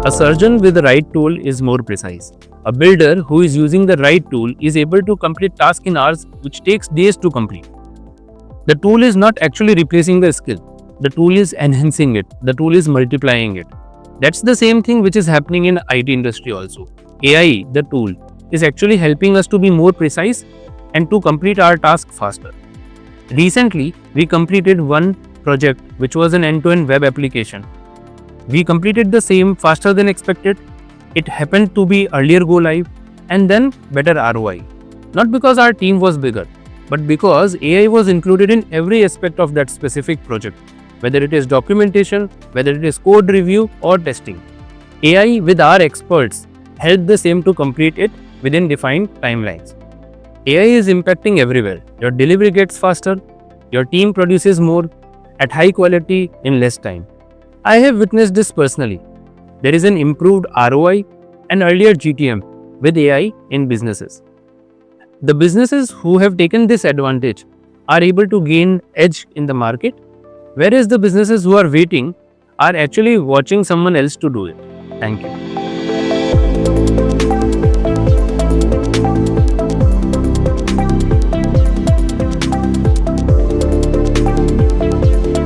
A surgeon with the right tool is more precise. A builder who is using the right tool is able to complete tasks in hours which takes days to complete. The tool is not actually replacing the skill. The tool is enhancing it. The tool is multiplying it. That's the same thing which is happening in IT industry also. AI, the tool, is actually helping us to be more precise and to complete our task faster. Recently, we completed one project which was an end-to-end web application. We completed the same faster than expected. It happened to be earlier go live and then better ROI. Not because our team was bigger, but because AI was included in every aspect of that specific project, whether it is documentation, whether it is code review or testing. AI with our experts helped the same to complete it within defined timelines. AI is impacting everywhere. Your delivery gets faster, your team produces more at high quality in less time. I have witnessed this personally. There is an improved ROI and earlier GTM with AI in businesses. The businesses who have taken this advantage are able to gain edge in the market, whereas the businesses who are waiting are actually watching someone else to do it. Thank you.